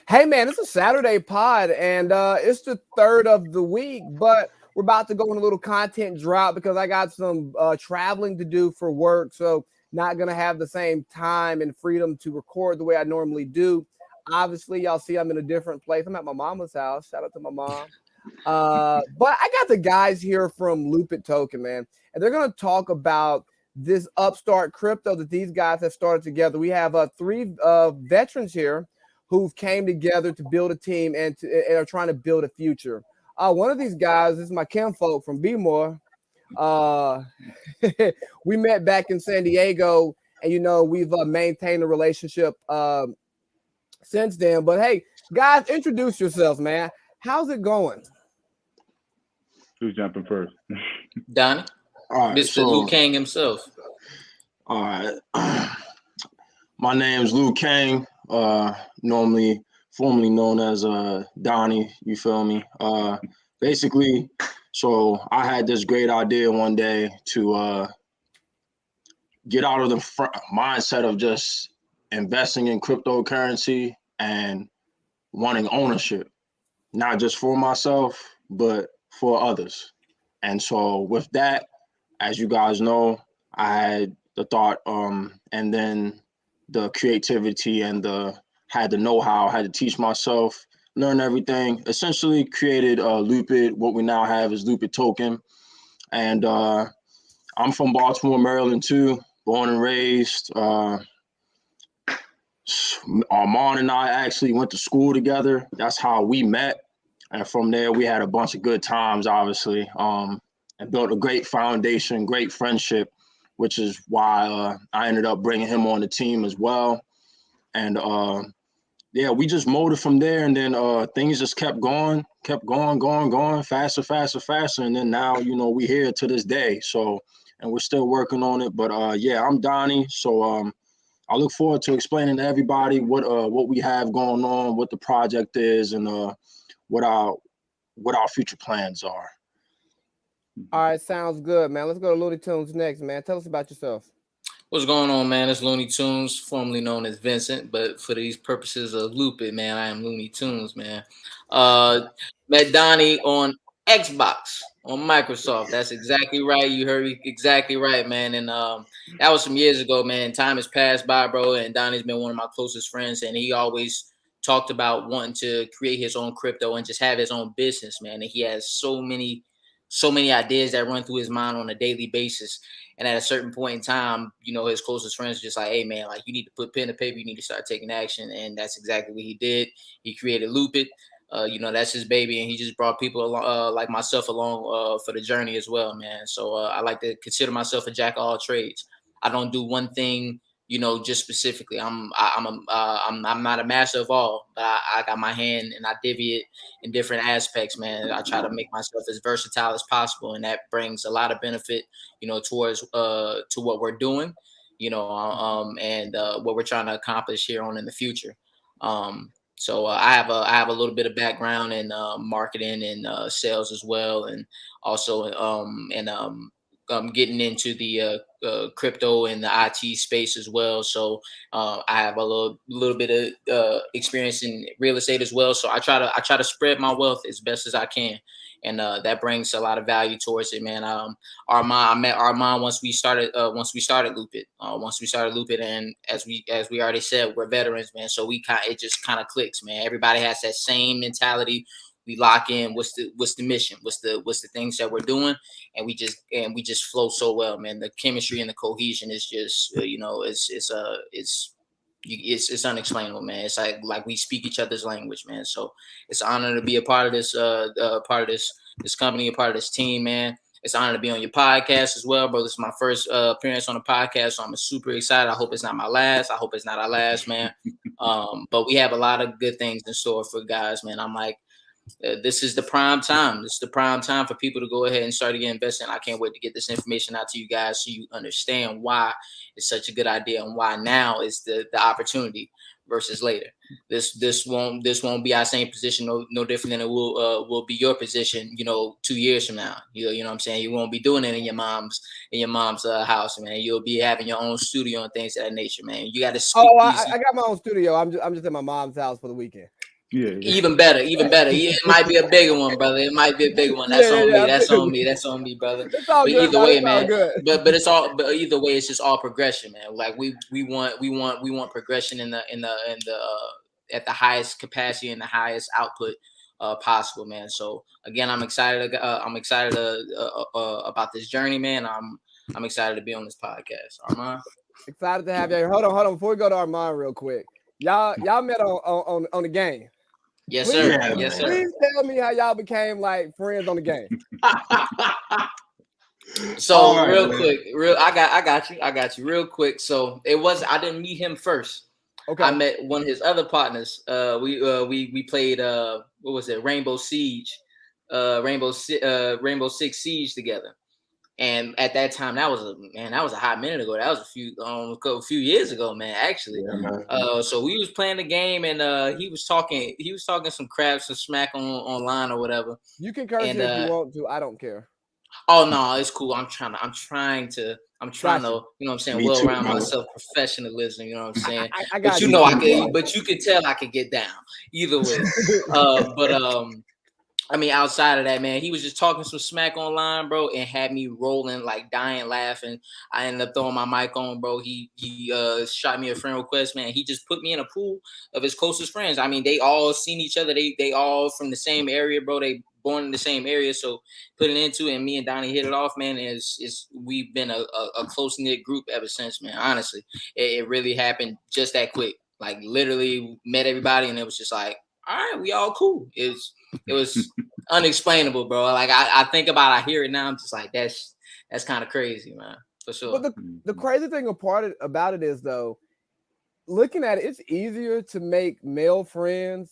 Hey man, it's a Saturday pod, and it's the third of the week, but we're about to go in a little content drought because I got some traveling to do for work, so not gonna have the same time and freedom to record the way I normally do. Obviously, y'all see I'm in a different place. I'm at my mama's house. Shout out to my mom. But I got the guys here from Lupid Token, man, and they're gonna talk about this upstart crypto that these guys have started together. We have three veterans here who've came together to build a team and are trying to build a future. One of these guys is my kinfolk from B-More. We met back in San Diego, and we've maintained a relationship since then. But hey, guys, introduce yourselves, man. How's it going? Who's jumping first? Donnie. All right, Mr. Liu Kang himself. All right. My name's Liu Kang, formerly known as Donnie, you feel me? Basically, so I had this great idea one day to get out of the mindset of just investing in cryptocurrency and wanting ownership, not just for myself, but for others. And so with that, as you guys know, I had the thought, and then the creativity and had the know-how, had to teach myself, learn everything, essentially created Lupid. What we now have is Lupid Token. And I'm from Baltimore, Maryland too, born and raised. Armand and I actually went to school together. That's how we met. And from there, we had a bunch of good times, obviously, and built a great foundation, great friendship, which is why I ended up bringing him on the team as well. And yeah, we just molded from there, and then things just kept going, faster. And then now, we here to this day. So, and we're still working on it. But yeah, I'm Donnie. So I look forward to explaining to everybody what we have going on, what the project is, and what our future plans are. All right, sounds good, man. Let's go to Looney Tunes next, man. Tell us about yourself. What's going on, man? It's Looney Tunes, formerly known as Vincent, but for these purposes of Lupid, man, I am Looney Tunes, man. Met Donnie on Xbox, on Microsoft. That's exactly right. You heard me exactly right, man. And that was some years ago, man. Time has passed by, bro, and Donnie's been one of my closest friends, and he always talked about wanting to create his own crypto and just have his own business, man. And he has so many ideas that run through his mind on a daily basis. And at a certain point in time, his closest friends are just like, hey, man, like, you need to put pen to paper. You need to start taking action. And that's exactly what he did. He created Lupid. That's his baby. And he just brought people along, like myself along for the journey as well, man. So I like to consider myself a jack of all trades. I don't do one thing, just specifically. I'm not a master of all, but I got my hand and I divvy it in different aspects, man. I try to make myself as versatile as possible, and that brings a lot of benefit, towards to what we're doing, and what we're trying to accomplish here on in the future. So I have a little bit of background in marketing and sales as well, and also getting into the crypto and the IT space as well. So I have a little bit of experience in real estate as well. So I try to spread my wealth as best as I can, and that brings a lot of value towards it, man. I met Armand once we started Lupid. Once we started Lupid, and as we already said, we're veterans, man. So it just kind of clicks, man. Everybody has that same mentality. We lock in. What's the mission? What's the things that we're doing? And we just flow so well, man. The chemistry and the cohesion is just, it's unexplainable, man. It's like we speak each other's language, man. So it's an honor to be a part of this company, a part of this team, man. It's an honor to be on your podcast as well, bro. This is my first appearance on the podcast, so I'm super excited. I hope it's not my last. I hope it's not our last, man. But we have a lot of good things in store for guys, man. I'm like, this is the prime time. This is the prime time for people to go ahead and start to get investing. I can't wait to get this information out to you guys so you understand why it's such a good idea and why now is the opportunity versus later. This won't be our same position, no different than it will be your position, 2 years from now. You know what I'm saying? You won't be doing it in your mom's house, man. You'll be having your own studio and things of that nature, man. You got to speak. I got my own studio. I'm just at my mom's house for the weekend. Yeah. Even better. It might be a bigger one, brother. It might be a bigger one. That's on me. That's on me. That's on me, brother. It's all But good. either way, It's all man. good. But either way, it's just all progression, man. Like we want progression in the at the highest capacity and the highest output possible, man. So again, I'm excited. I'm excited about this journey, man. I'm excited to be on this podcast. Armand. Excited to have you here. Hold on. Before we go to Armand real quick. Y'all met on the game. Yes, Please, sir. Yeah, Yes, sir. please tell me how y'all became like friends on the game. So right, real man. quick, I got you real quick. So I didn't meet him first. Okay. I met one of his other partners. We played what was it? Rainbow Six Siege together. And at that time, that was a hot minute ago. That was a few years ago, man. Actually, Yeah, man. so we was playing the game, and he was talking some crap, some smack online or whatever. You can curse And it if you want to. I don't care. oh no, it's cool. I'm trying to, you know what I'm saying, Me well too, around man. myself professionalism, you know what I'm saying? I got But you you. know but you can tell I can get down either way. I mean, outside of that, man, he was just talking some smack online, bro, and had me rolling, like dying, laughing. I ended up throwing my mic on, bro. He shot me a friend request, man. He just put me in a pool of his closest friends. I mean, they all seen each other. They all from the same area, bro. They born in the same area, so putting into it, and me and Donnie hit it off, man. Is we've been a close knit group ever since, man. Honestly, it really happened just that quick. Like literally met everybody, and it was just like, all right, we all cool. It was unexplainable, bro. Like I think about it, I hear it now. I'm just like, that's kind of crazy, man. For sure. But the crazy thing about it is, though, looking at it, it's easier to make male friends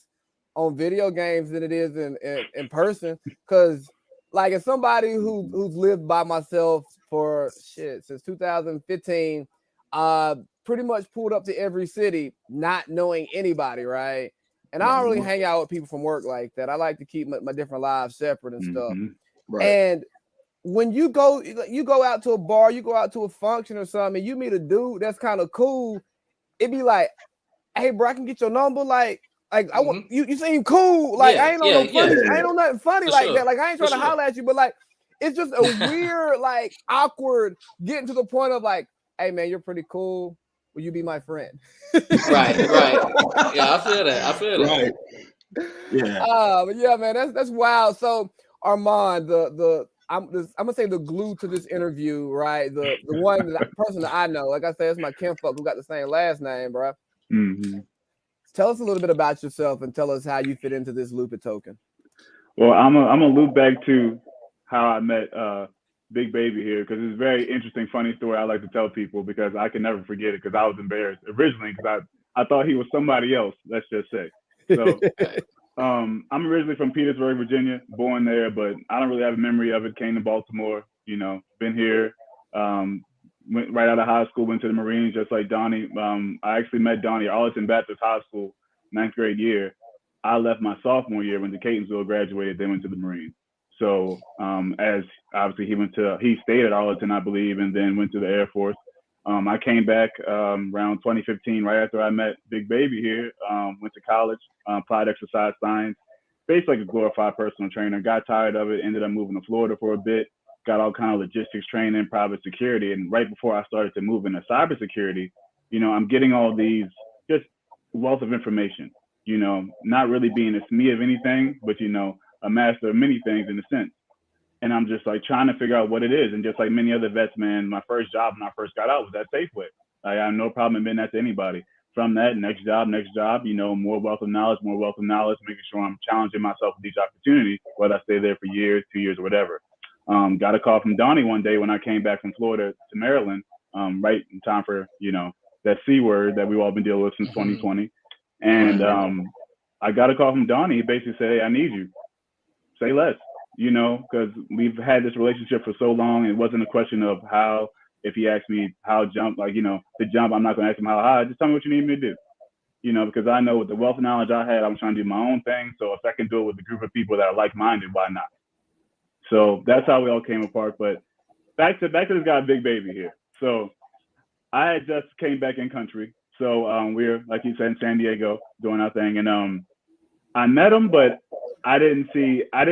on video games than it is in person. Because, like, as somebody who's lived by myself for since 2015, pretty much pulled up to every city not knowing anybody, right? And I don't really hang out with people from work like that. I like to keep my different lives separate and stuff. Right. And when you go out to a bar, you go out to a function or something, and you meet a dude that's kind of cool, it'd be like, hey, bro, I can get your number. Like I want you seem cool. Like I ain't on no funny, I ain't on nothing funny For like sure. that. Like I ain't trying to holler at you, but like it's just a weird, like awkward getting to the point of like, hey man, you're pretty cool. Will you be my friend? Right. Yeah, I feel that. Right. Yeah. But yeah, man, that's wild. So Armand, I'm gonna say the glue to this interview, right? The person that I know, like I said, it's my kinfolk who got the same last name, bro. Mm-hmm. Tell us a little bit about yourself and tell us how you fit into this Lupid token. Well, I'm gonna loop back to how I met Big Baby here because it's a very interesting, funny story I like to tell people because I can never forget it because I was embarrassed originally because I thought he was somebody else. Let's just say. So I'm originally from Petersburg, Virginia, born there, but I don't really have a memory of it. Came to Baltimore, been here. Went right out of high school, went to the Marines just like Donnie. I actually met Donnie at Arlington Baptist High School, 9th grade year. I left my sophomore year, went to Catonsville, graduated, then went to the Marines. So as obviously he stayed at Arlington, I believe, and then went to the Air Force. I came back around 2015, right after I met Big Baby here, went to college, applied exercise science, basically like a glorified personal trainer, got tired of it, ended up moving to Florida for a bit, got all kind of logistics training, private security. And right before I started to move into cybersecurity, I'm getting all these just wealth of information, not really being a SME of anything, but, a master of many things in a sense. And I'm just like trying to figure out what it is. And just like many other vets, man, my first job when I first got out was at Safeway. I have no problem admitting that to anybody. From that, next job, more wealth of knowledge, making sure I'm challenging myself with each opportunity, whether I stay there for years, 2 years, or whatever. Got a call from Donnie one day when I came back from Florida to Maryland, right in time for, that C word that we've all been dealing with since 2020. And I got a call from Donnie. He basically said, hey, I need you. Say less, because we've had this relationship for so long. It wasn't a question of how, if he asked me how jump, like, to jump, I'm not going to ask him how high. Just tell me what you need me to do, because I know with the wealth of knowledge I had, I'm trying to do my own thing. So if I can do it with a group of people that are like-minded, why not? So that's how we all came apart. But back to this guy, Big Baby here. So I had just came back in country. So we're, like you said, in San Diego doing our thing. And I met him, but I didn't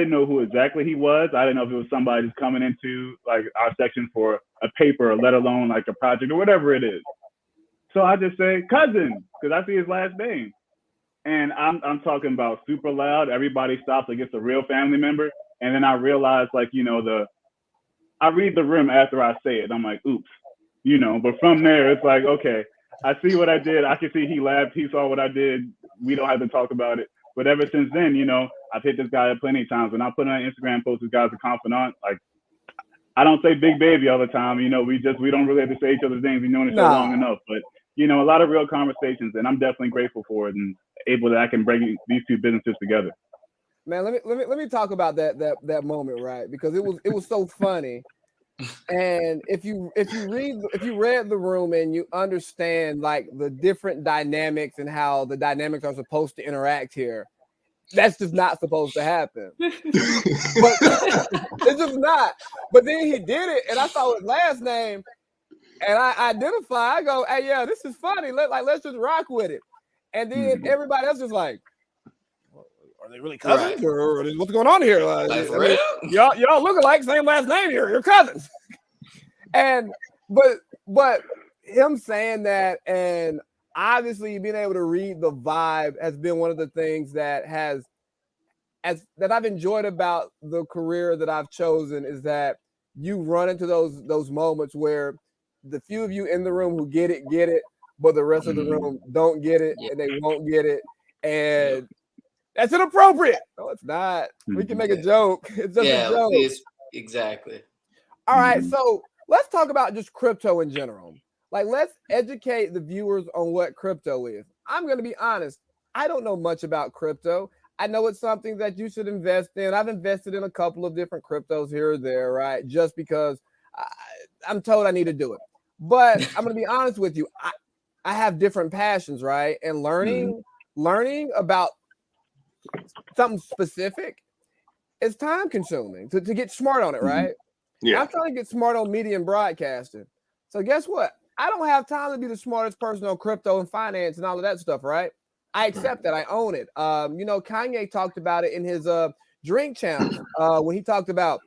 know who exactly he was. I didn't know if it was somebody just coming into like our section for a paper, or let alone like a project or whatever it is. So I just say cousin, because I see his last name. And I'm talking about super loud. Everybody stops like it's a real family member. And then I realize, like, I read the room after I say it. I'm like, oops, but from there, it's like, okay, I see what I did. I can see he laughed. He saw what I did. We don't have to talk about it. But ever since then, I've hit this guy plenty of times. When I put on an Instagram post, this guy's a confidant. Like, I don't say big baby all the time. We don't really have to say each other's names. We've known each other long enough. But, a lot of real conversations. And I'm definitely grateful for it and able that I can bring these two businesses together. Man, let me talk about that moment, right? Because it was so funny. And if you read the room and you understand like the different dynamics and how the dynamics are supposed to interact here, that's just not supposed to happen. But it's just not. But then he did it, and I saw his last name, and I identify. I go, hey, yeah, this is funny. Let's just rock with it. And then everybody else is like, are they really cousins, or what's going on here? Y'all look alike, same last name here. You're cousins. And but him saying that, and obviously being able to read the vibe has been one of the things that I've enjoyed about the career that I've chosen, is that you run into those moments where the few of you in the room who get it, but the rest of the room don't get it, and they won't get it. And that's inappropriate. No, it's not. We can make a joke. It's just a joke. Exactly. All right, so let's talk about just crypto in general. Like, let's educate the viewers on what crypto is. I'm going to be honest. I don't know much about crypto. I know it's something that you should invest in. I've invested in a couple of different cryptos here or there, right? Just because I'm told I need to do it. But I'm going to be honest with you. I have different passions, right? And learning about something specific is time consuming to get smart on it, right? Yeah. I'm trying to get smart on media and broadcasting. So guess what? I don't have time to be the smartest person on crypto and finance and all of that stuff, right? I accept that. I own it. Kanye talked about it in his drink channel when he talked about,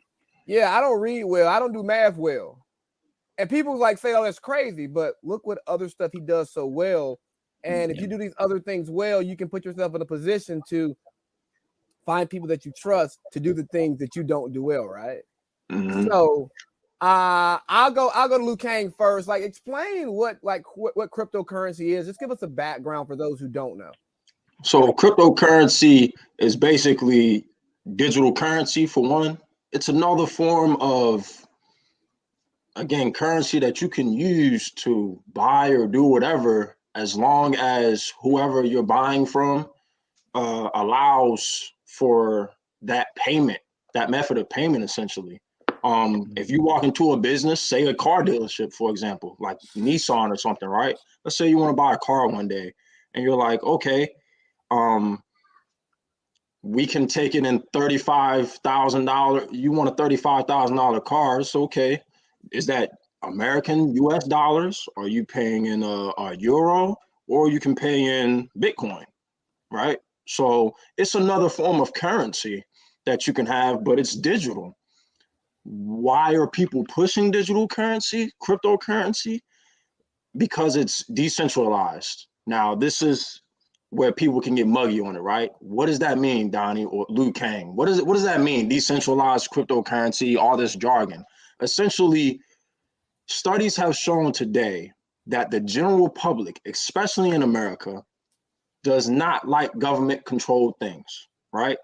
I don't read well. I don't do math well. And people say, oh, that's crazy. But look what other stuff he does so well. And if you do these other things well, you can put yourself in a position to find people that you trust to do the things that you don't do well, right? So I'll go to Liu Kang first. Like, explain what cryptocurrency is. Just give us a background for those who don't know. So cryptocurrency is basically digital currency for one. It's another form of, again, currency that you can use to buy or do whatever, as long as whoever you're buying from allows for that payment, that method of payment, essentially. If you walk into a business, say a car dealership, for example, like Nissan or something, right? Let's say you want to buy a car one day and you're like, okay, we can take it in $35,000. You want a $35,000 car. So, okay, is that American US dollars? Are you paying in a euro, or you can pay in Bitcoin, right? So it's another form of currency that you can have, but it's digital. Why are people pushing digital currency, cryptocurrency? Because it's decentralized. Now, this is where people can get muggy on it, right? What does that mean, Donnie or Liu Kang? What does that mean? Decentralized cryptocurrency, all this jargon. Essentially, studies have shown today that the general public, especially in America, does not like government-controlled things, right?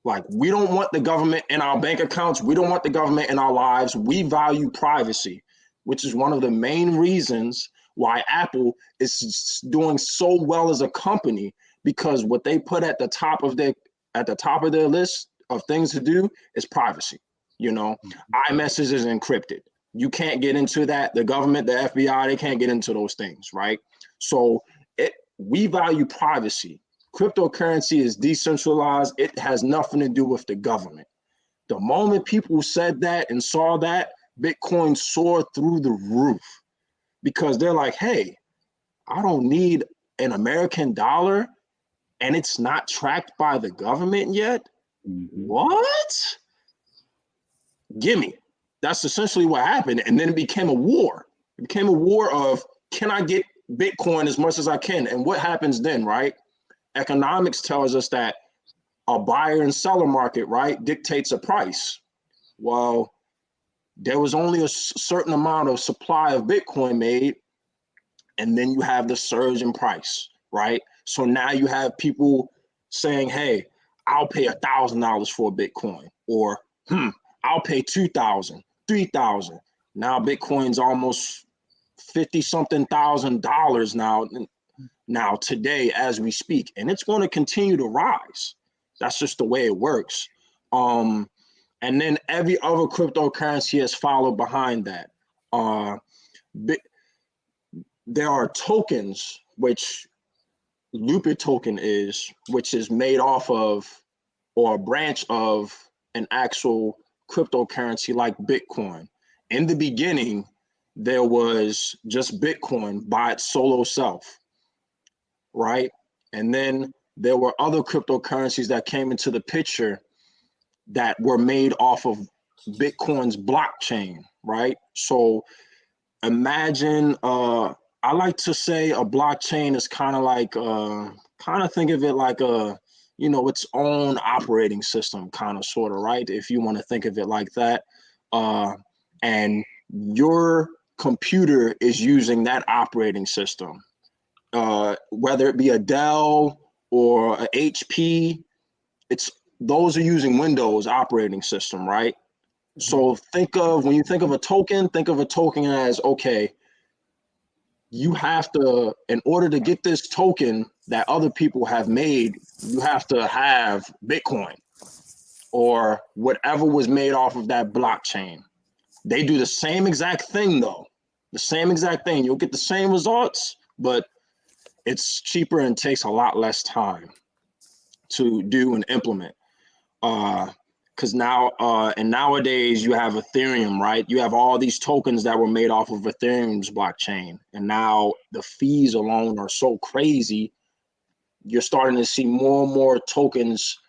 Like, we don't want the government in our bank accounts. We don't want the government in our lives. We value privacy, which is one of the main reasons why Apple is doing so well as a company, because what they put at the top of their list of things to do is privacy. iMessage is encrypted. You can't get into that. The government, the FBI, they can't get into those things, right? So we value privacy. Cryptocurrency is decentralized. It has nothing to do with the government. The moment people said that and saw that, Bitcoin soared through the roof, because they're like, hey, I don't need an American dollar and it's not tracked by the government yet? What? Gimme. That's essentially what happened. And then it became a war. It became a war of, can I get Bitcoin as much as I can? And what happens then, right? Economics tells us that a buyer and seller market, right, dictates a price. Well, there was only a certain amount of supply of Bitcoin made, and then you have the surge in price, right? So now you have people saying, hey, I'll pay $1,000 for a Bitcoin, or I'll pay 2,000, 3,000. Now Bitcoin's almost 50 something $1,000 now today as we speak, and it's going to continue to rise. That's just the way it works. And then every other cryptocurrency has followed behind that. There are tokens, which Lupid Token is, which is made off of, or a branch of, an actual cryptocurrency like Bitcoin. In the beginning, there was just Bitcoin by its solo self, right? And then there were other cryptocurrencies that came into the picture that were made off of Bitcoin's blockchain, right? So imagine, I like to say a blockchain is kind of like, kind of think of it like a, its own operating system, kind of, sort of, right? If you want to think of it like that. And your computer is using that operating system, whether it be a Dell or a HP, those are using Windows operating system, right? So when you think of a token, as, okay, you have to, in order to get this token that other people have made, you have to have Bitcoin or whatever was made off of that blockchain. They do the same exact thing though. The same exact thing. You'll get the same results, but it's cheaper and takes a lot less time to do and implement. Because nowadays you have Ethereum, right? You have all these tokens that were made off of Ethereum's blockchain. And now the fees alone are so crazy. You're starting to see more and more tokens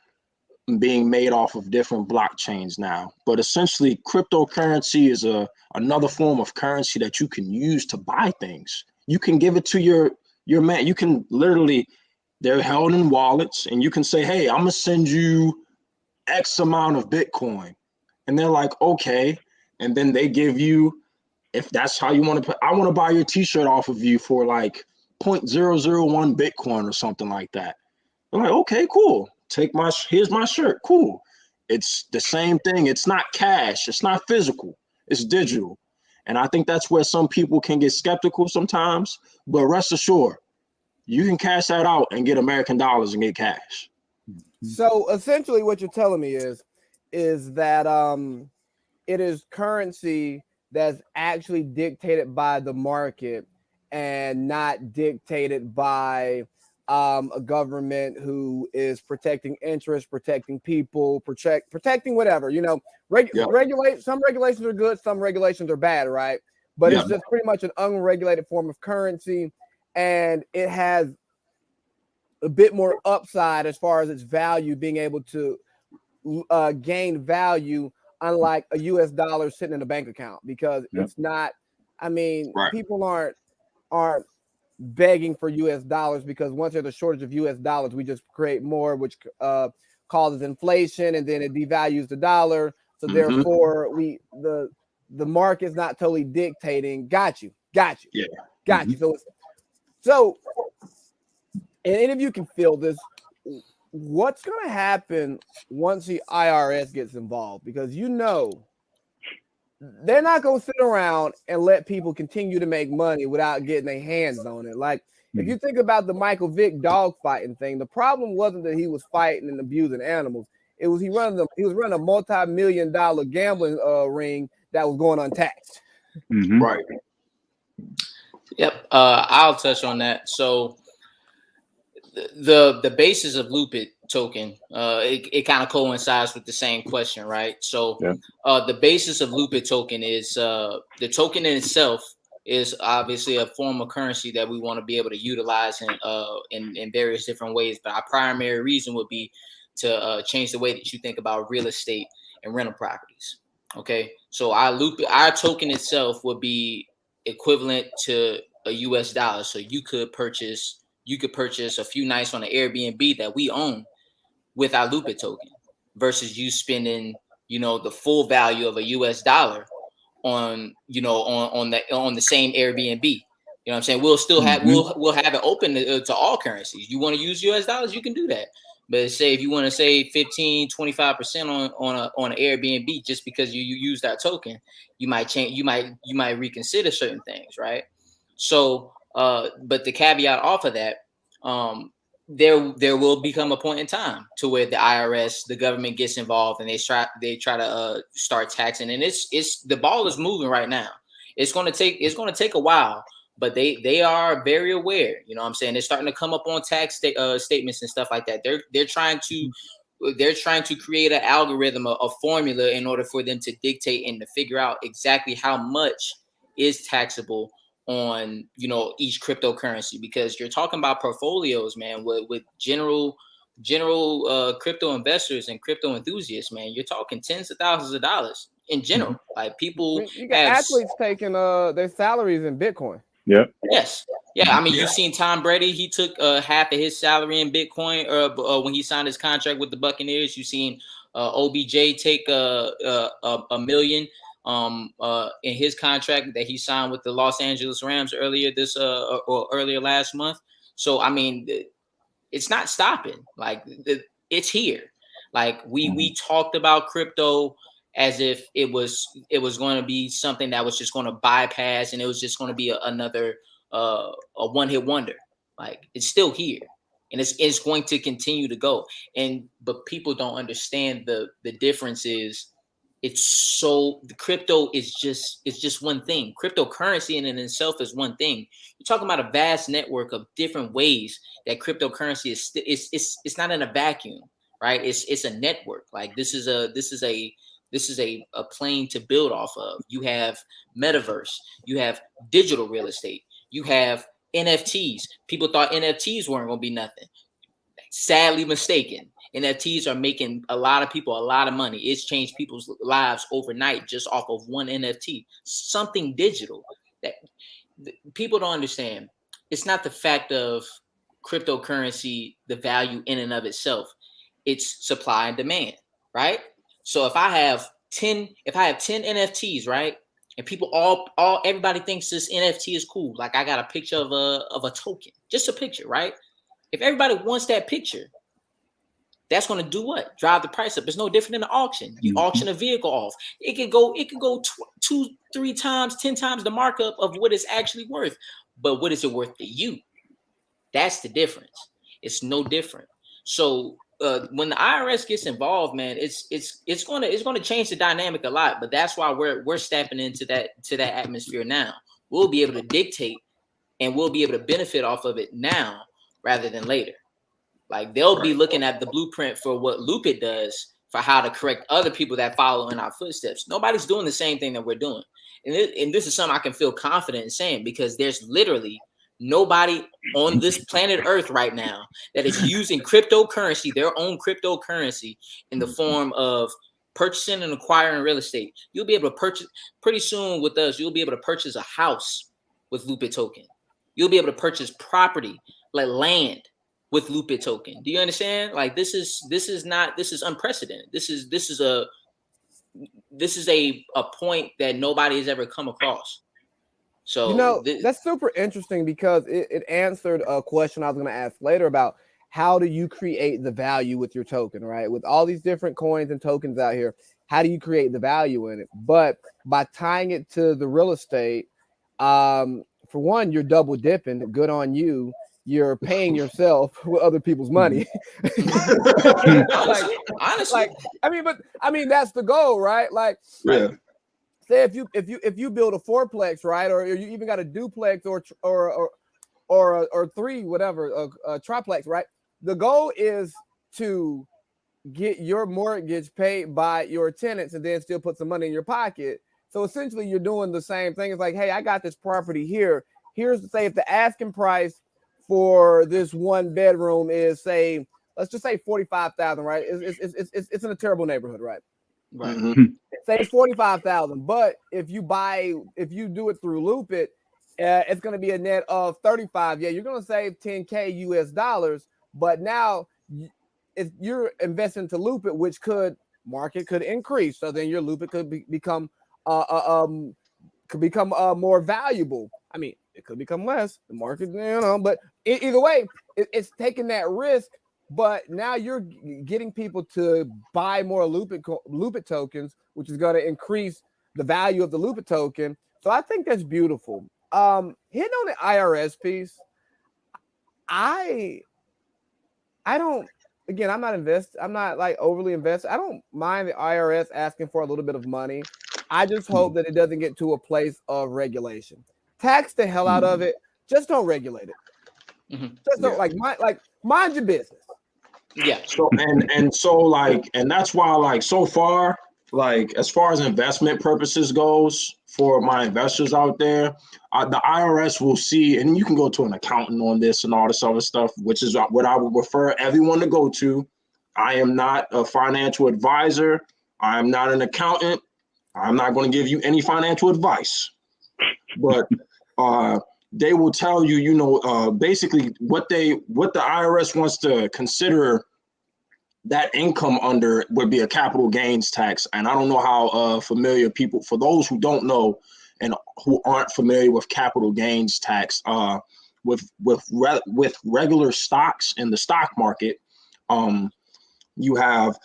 being made off of different blockchains now. But essentially, cryptocurrency is another form of currency that you can use to buy things. You can give it to your man. You can literally, they're held in wallets, and you can say, hey, I'm gonna send you X amount of Bitcoin. And they're like, okay. And then they give you, if that's how you want to put, I want to buy your t-shirt off of you for like 0.001 Bitcoin or something like that. I'm like, okay, cool. Here's my shirt. Cool. It's the same thing. It's not cash. It's not physical. It's digital. And I think that's where some people can get skeptical sometimes, but rest assured, you can cash that out and get American dollars and get cash. So essentially what you're telling me is that it is currency that's actually dictated by the market and not dictated by a government who is protecting interests, protecting people, protecting whatever, regulate. Some regulations are good, some regulations are bad, right? But it's just pretty much an unregulated form of currency, and it has a bit more upside as far as its value, being able to gain value, unlike a US dollar sitting in a bank account, because it's not, people aren't begging for US dollars, because once there's a shortage of US dollars, we just create more, which causes inflation, and then it devalues the dollar. So therefore the market's not totally dictating. Got you. So and any of you can feel this, what's going to happen once the IRS gets involved? Because they're not going to sit around and let people continue to make money without getting their hands on it. Like, if you think about the Michael Vick dog fighting thing, the problem wasn't that he was fighting and abusing animals. It was he was running a multi-million-dollar gambling ring that was going untaxed. Right. Yep. I'll touch on that. So the basis of Lupid Token, it kind of coincides with the same question, right? So the basis of Lupid Token is the token in itself is obviously a form of currency that we want to be able to utilize in various different ways. But our primary reason would be to change the way that you think about real estate and rental properties. Okay, so our token itself would be equivalent to a US dollar. So you could purchase a few nights on an Airbnb that we own with our Lupid token versus you spending, the full value of a US dollar on the same Airbnb. You know what I'm saying? We'll still have we'll have it open to all currencies. You want to use US dollars, you can do that. But say if you want to save 15-25% on an Airbnb just because you use that token, you might change, you might reconsider certain things, right? So but the caveat off of that, there will become a point in time to where the IRS, the government gets involved and they try to start taxing. And it's the ball is moving right now. It's gonna take a while. But they are very aware, you know what I'm saying? They're starting to come up on tax statements and stuff like that. They're trying to create an algorithm, a formula in order for them to dictate and to figure out exactly how much is taxable on, each cryptocurrency, because you're talking about portfolios, man, with general crypto investors and crypto enthusiasts, man. You're talking tens of thousands of dollars in general. Like people, you got athletes taking their salaries in Bitcoin. Yep. Yes. Yeah. I mean, you've seen Tom Brady. He took half of his salary in Bitcoin when he signed his contract with the Buccaneers. You've seen OBJ take $1 million in his contract that he signed with the Los Angeles Rams earlier or earlier last month. So, I mean, it's not stopping. Like it's here. Like we talked about crypto as if it was going to be something that was just going to bypass and it was just going to be another a one-hit wonder. Like it's still here and it's going to continue to go. But people don't understand the difference is the crypto is just one thing. Cryptocurrency in itself is one thing. You're talking about a vast network of different ways that cryptocurrency is. It's not in a vacuum, right? It's a network. Like this is a plane to build off of. You have metaverse, you have digital real estate, you have NFTs. People thought NFTs weren't going to be nothing. Sadly mistaken. NFTs are making a lot of people a lot of money. It's changed people's lives overnight just off of one NFT. Something digital that people don't understand. It's not the fact of cryptocurrency, the value in and of itself. It's supply and demand, right? So if I have 10 NFTs, right? And people everybody thinks this NFT is cool. Like I got a picture of a token, just a picture, right? If everybody wants that picture, that's going to do what? Drive the price up. It's no different than an auction. You auction a vehicle off. It could go 2, 3 times, 10 times the markup of what it's actually worth. But what is it worth to you? That's the difference. It's no different. So when the IRS gets involved, man, it's going to change the dynamic a lot. But that's why we're stepping into that atmosphere now. We'll be able to dictate and we'll be able to benefit off of it now rather than later. Like they'll be looking at the blueprint for what Lupid does for how to correct other people that follow in our footsteps. Nobody's doing the same thing that we're doing. And this is something I can feel confident in saying because there's literally nobody on this planet Earth right now that is using cryptocurrency, their own cryptocurrency, in the form of purchasing and acquiring real estate. You'll be able to purchase pretty soon with us. You'll be able to purchase a house with Lupid Token. You'll be able to purchase property like land with Lupid Token. Do you understand? Like this is unprecedented. This is a point that nobody has ever come across. So that's super interesting because it answered a question I was going to ask later about how do you create the value with your token, right? With all these different coins and tokens out here, how do you create the value in it? But by tying it to the real estate, for one, you're double dipping. Good on you. You're paying yourself with other people's money. Honestly, I mean, that's the goal, right? Like, say if you build a fourplex, right, or you even got a duplex or 3, whatever, a triplex, right? The goal is to get your mortgage paid by your tenants and then still put some money in your pocket So essentially, you're doing the same thing. It's like, hey, I got this property here. Here's to say if the asking price for this one bedroom is, say, let's just say 45,000, right? It's in a terrible neighborhood, right? Right. Say it's 45,000, but if you do it through Lupid, it's going to be a net of 35. Yeah, you're going to save 10K US dollars, but now if you're investing to Lupid, which market could increase, so then your Lupid could become more valuable. I mean, it could become less, the market, but either way, it's taking that risk. But now you're getting people to buy more Lupid tokens, which is going to increase the value of the Lupid token. So I think that's beautiful. Hitting on the IRS piece, I don't. Again, I'm not like overly invested. I don't mind the IRS asking for a little bit of money. I just hope that it doesn't get to a place of regulation. Tax the hell out of it. Just don't regulate it. Just don't mind your business. Yeah. So and that's why, like, so far, like, as far as investment purposes goes, for my investors out there, the IRS will see, and you can go to an accountant on this and all this other stuff, which is what I would refer everyone to go to. I am not a financial advisor. I am not an accountant. I'm not going to give you any financial advice, but they will tell you, basically what the IRS wants to consider that income under would be a capital gains tax. And I don't know how familiar people, for those who don't know and who aren't familiar with capital gains tax, with regular stocks in the stock market, you have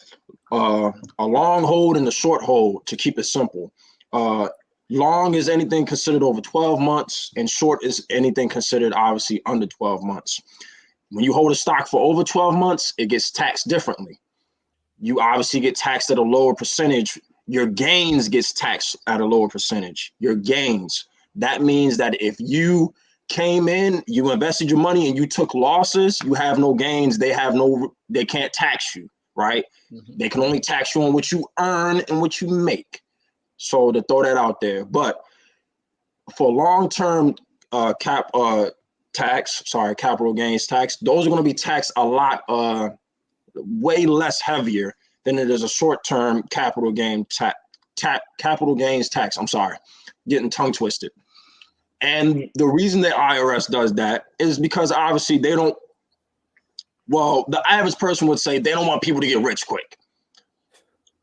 a long hold and a short hold, to keep it simple. Long is anything considered over 12 months, and short is anything considered obviously under 12 months. When you hold a stock for over 12 months, it gets taxed differently. You obviously get taxed at a lower percentage. Your gains gets taxed at a lower percentage. Your gains. That means that if you came in, you invested your money and you took losses, you have no gains. They can't tax you, right? They can only tax you on what you earn and what you make. So to throw that out there. But for long-term capital gains tax, those are going to be taxed a lot, way less heavier than it is a short-term capital gains tax. I'm sorry, getting tongue twisted. And the reason the IRS does that is because obviously the average person would say they don't want people to get rich quick.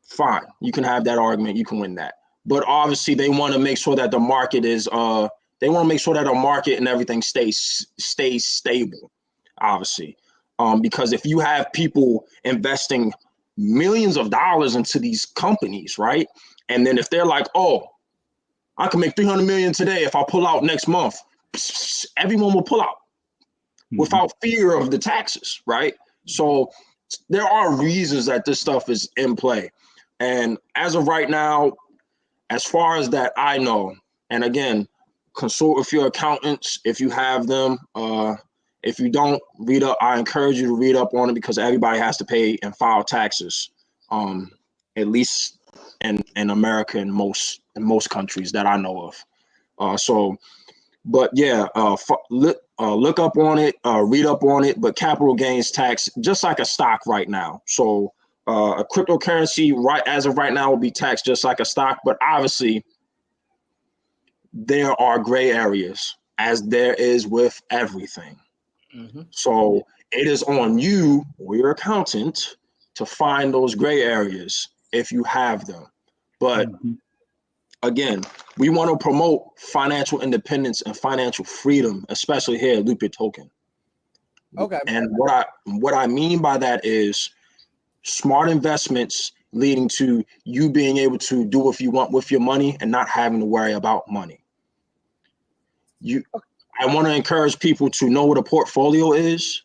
Fine, you can have that argument, you can win that. But obviously they want to make sure that the market and everything stays stable, obviously. Because if you have people investing millions of dollars into these companies, right? And then if they're like, oh, I can make 300 million today if I pull out next month, everyone will pull out without fear of the taxes, right? So there are reasons that this stuff is in play. And as of right now, as far as that I know, and again, consult with your accountants if you have them. If you don't, read up. I encourage you to read up on it, because everybody has to pay and file taxes, at least in America, in most countries that I know of. Look up on it, read up on it. But capital gains tax, just like a stock right now. So a cryptocurrency as of right now will be taxed just like a stock, but obviously there are gray areas, as there is with everything. So it is on you or your accountant to find those gray areas if you have them. But again, we want to promote financial independence and financial freedom, especially here at Lupid Token. Okay. And what I mean by that is smart investments leading to you being able to do what you want with your money and not having to worry about money. I want to encourage people to know what a portfolio is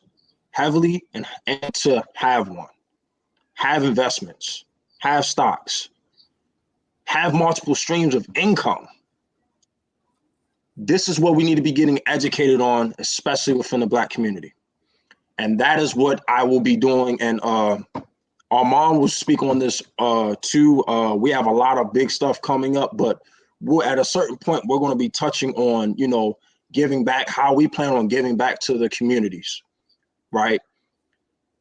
heavily and to have one. Have investments, have stocks, have multiple streams of income. This is what we need to be getting educated on, especially within the Black community. And that is what I will be doing. And Armand will speak on this too. We have a lot of big stuff coming up, but we're at a certain point, we're going to be touching on, you know, giving back, how we plan on giving back to the communities, right?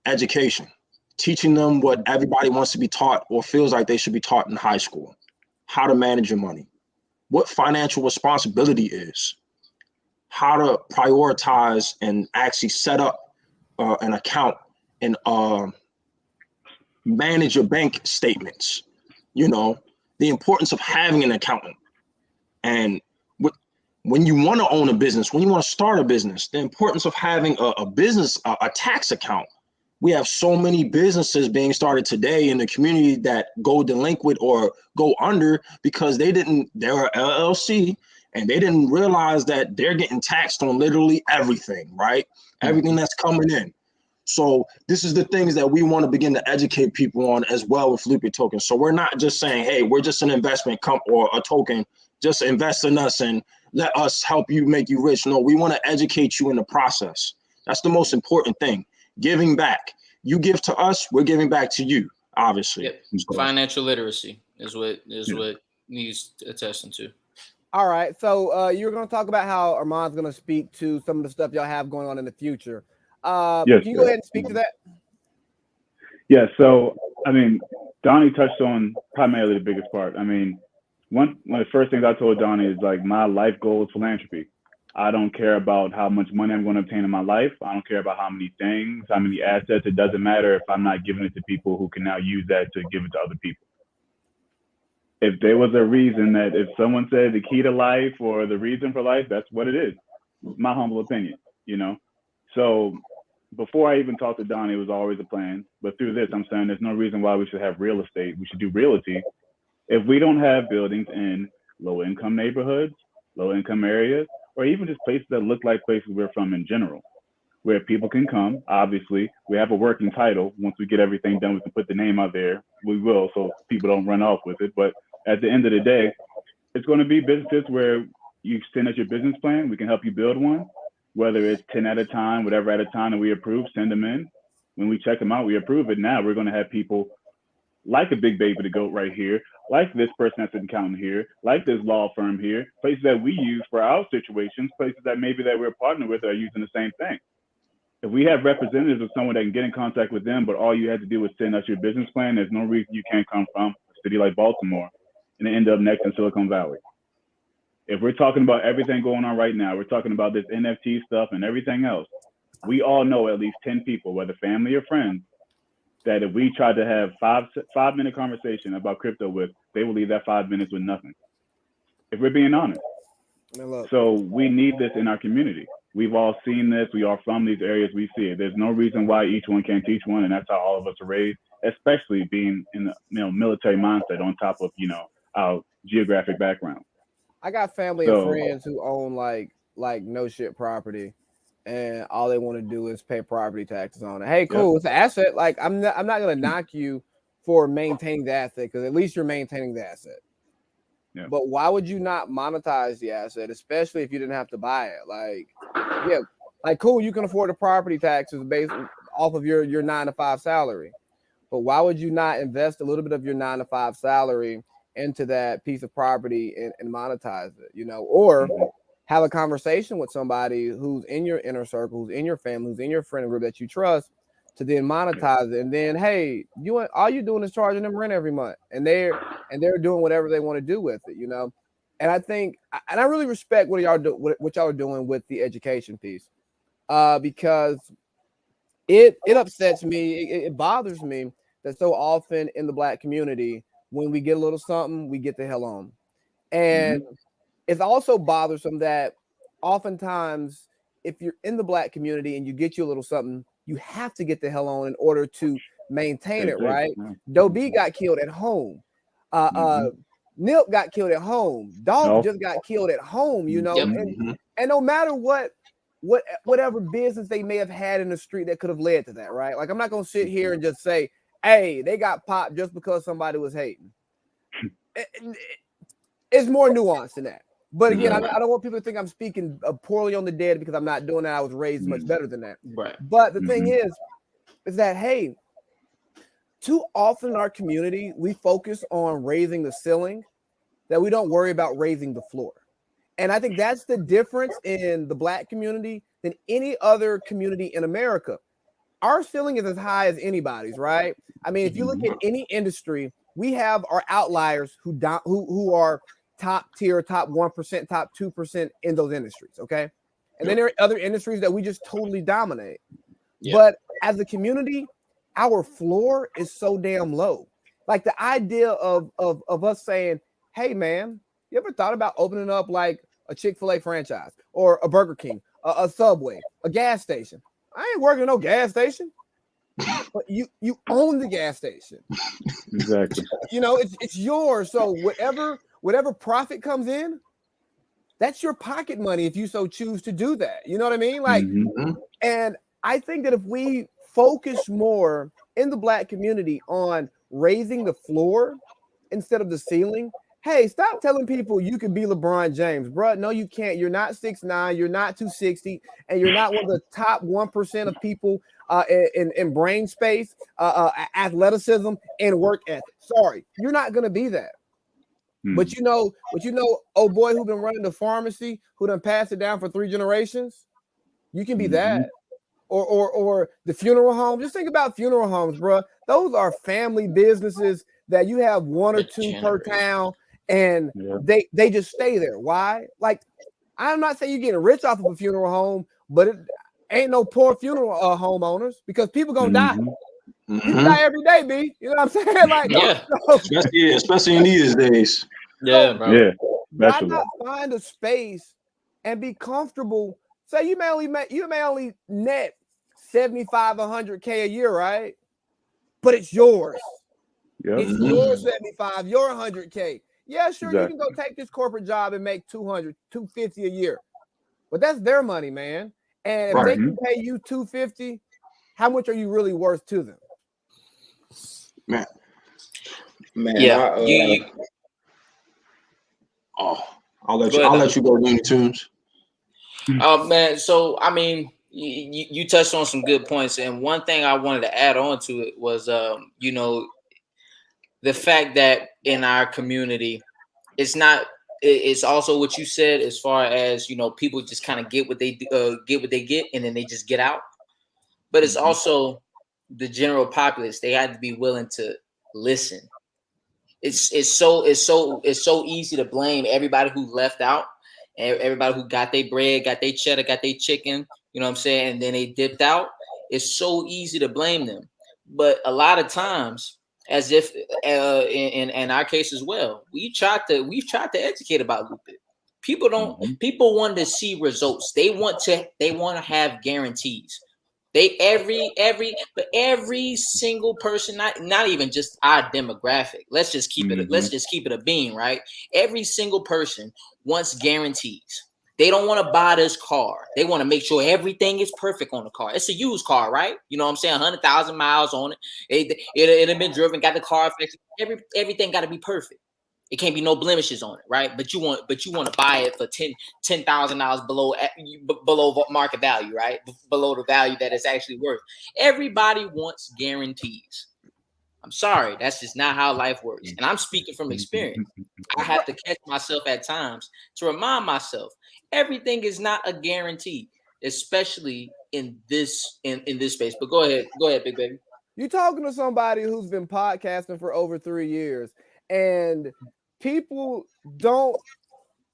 Education, teaching them what everybody wants to be taught or feels like they should be taught in high school, how to manage your money, what financial responsibility is, how to prioritize and actually set up an account and manage your bank statements, you know, the importance of having an accountant. And when you want to own a business, when you want to start a business, the importance of having a business, a tax account. We have so many businesses being started today in the community that go delinquent or go under because they're an LLC and they didn't realize that they're getting taxed on literally everything, right? Everything that's coming in. So this is the things that we want to begin to educate people on as well with Lupid Token. So we're not just saying, hey, we're just an investment or a token, just invest in us and let us help you make you rich. No, we want to educate you in the process. That's the most important thing. Giving back. You give to us, we're giving back to you, obviously. Yep. Financial literacy is what needs attention to. All right. So you were going to talk about how Armand's going to speak to some of the stuff y'all have going on in the future. Yes, can you go ahead and speak to that? Yeah. So, I mean, Donnie touched on primarily the biggest part. I mean, one of the first things I told Donnie is like, my life goal is philanthropy. I don't care about how much money I'm going to obtain in my life. I don't care about how many things, how many assets. It doesn't matter if I'm not giving it to people who can now use that to give it to other people. If there was a reason that if someone said the key to life or the reason for life, that's what it is. My humble opinion, you know? So before I even talked to Donnie, it was always a plan. But through this, I'm saying there's no reason why we should have real estate. We should do realty. If we don't have buildings in low income neighborhoods, low income areas, or even just places that look like places we're from in general, where people can come. Obviously, we have a working title. Once we get everything done, we can put the name out there. We will, so people don't run off with it. But at the end of the day, it's going to be businesses where you send us your business plan. We can help you build one, whether it's 10 at a time, whatever at a time that we approve, send them in. When we check them out, we approve it. Now we're going to have people like a Big Baby the Goat right here, like this person that's an accountant here, like this law firm here, places that we use for our situations, places that maybe that we're partnered with are using the same thing. If we have representatives of someone that can get in contact with them, but all you have to do is send us your business plan, there's no reason you can't come from a city like Baltimore and end up next in Silicon Valley. If we're talking about everything going on right now, we're talking about this NFT stuff and everything else, we all know at least 10 people, whether family or friends, that if we tried to have 5-minute conversation about crypto with, they will leave that 5 minutes with nothing. If we're being honest. So we need this in our community. We've all seen this. We are from these areas. We see it. There's no reason why each one can't teach one, and that's how all of us are raised, especially being in the military mindset on top of our geographic background. I got family and friends who own like no shit property, and all they want to do is pay property taxes on it. Hey, cool, it's an asset. Like I'm not gonna knock you for maintaining the asset because at least you're maintaining the asset. Yeah. But why would you not monetize the asset, especially if you didn't have to buy it? Like cool, you can afford the property taxes based off of your 9-to-5 salary. But why would you not invest a little bit of your 9-to-5 salary into that piece of property and monetize it, or have a conversation with somebody who's in your inner circle, who's in your family, who's in your friend group that you trust, to then monetize it. And then, hey, all you doing is charging them rent every month, and they're doing whatever they want to do with it, And I think, and I really respect what y'all are doing with the education piece, because it upsets me, it bothers me that so often in the Black community, when we get a little something, we get the hell on. And it's also bothersome that oftentimes if you're in the Black community and you get you a little something, you have to get the hell on in order to maintain it, right? Doe B got killed at home. Nip got killed at home. Dolph just got killed at home, and no matter whatever business they may have had in the street that could have led to that, right? Like, I'm not going to sit here and just say, hey, they got popped just because somebody was hating. It's more nuanced than that. But again, I don't want people to think I'm speaking poorly on the dead because I'm not doing that. I was raised much better than that. Right. But the thing is that, hey, too often in our community, we focus on raising the ceiling that we don't worry about raising the floor. And I think that's the difference in the Black community than any other community in America. Our ceiling is as high as anybody's, right? I mean, if you look at any industry, we have our outliers who are top tier, top 1%, top 2% in those industries, okay? And then there are other industries that we just totally dominate. But as a community, our floor is so damn low. Like the idea of us saying, hey, man, you ever thought about opening up like a Chick-fil-A franchise or a Burger King, a Subway, a gas station? I ain't working at no gas station. But you own the gas station. Exactly. You know, it's yours. So whatever profit comes in, that's your pocket money if you so choose to do that. You know what I mean? Like, and I think that if we focus more in the Black community on raising the floor instead of the ceiling. Hey, stop telling people you can be LeBron James, bro. No, you can't. You're not 6'9", you're not 260, and you're not one of the top 1% of people in brain space, athleticism, and work ethic. Sorry, you're not gonna be that. But you know, old boy who been running the pharmacy, who done passed it down for 3 generations, you can be that. Or the funeral home. Just think about funeral homes, bro. Those are family businesses that you have 1 or 2 per town, and they just stay there. Why? Like, I'm not saying you're getting rich off of a funeral home, but it ain't no poor funeral homeowners, because people gonna die. People die every day, B. You know what I'm saying? Like, especially in these days. Yeah, bro. Why not find a space and be comfortable? Say you may only net 75, 100K a year, right? But it's yours. It's your 75, your 100K. Yeah, sure, you can go take this corporate job and make 200, 250 a year. But that's their money, man. And if they can pay you 250, how much are you really worth to them? Man. Yeah. I'll let you go, Looney Tunes. Man, so I mean, you touched on some good points, and one thing I wanted to add on to it was, you know, the fact that in our community, it's also what you said as far as, you know, people just kind of get what they get, and then they just get out. But it's also the general populace. They had to be willing to listen. It's so easy to blame everybody who left out, and everybody who got their bread, got their cheddar, got their chicken, you know what I'm saying, and then they dipped out. It's so easy to blame them. But a lot of times, as if in our case as well, we've tried to educate about Lupid. People want to see results. They want to have guarantees. Every single person, not even just our demographic. Let's just keep it a being, right? Every single person wants guarantees. They don't want to buy this car. They want to make sure everything is perfect on the car. It's a used car, right? You know what I'm saying? 100,000 miles on it. It had been driven, got the car fixed. Everything got to be perfect. It can't be no blemishes on it, right? But you want to buy it for $10,000 below market value, right? Below the value that it's actually worth. Everybody wants guarantees. I'm sorry, that's just not how life works. And I'm speaking from experience. I have to catch myself at times to remind myself everything is not a guarantee, especially in this space. But go ahead, Big Baby. You're talking to somebody who's been podcasting for over 3 years, and people don't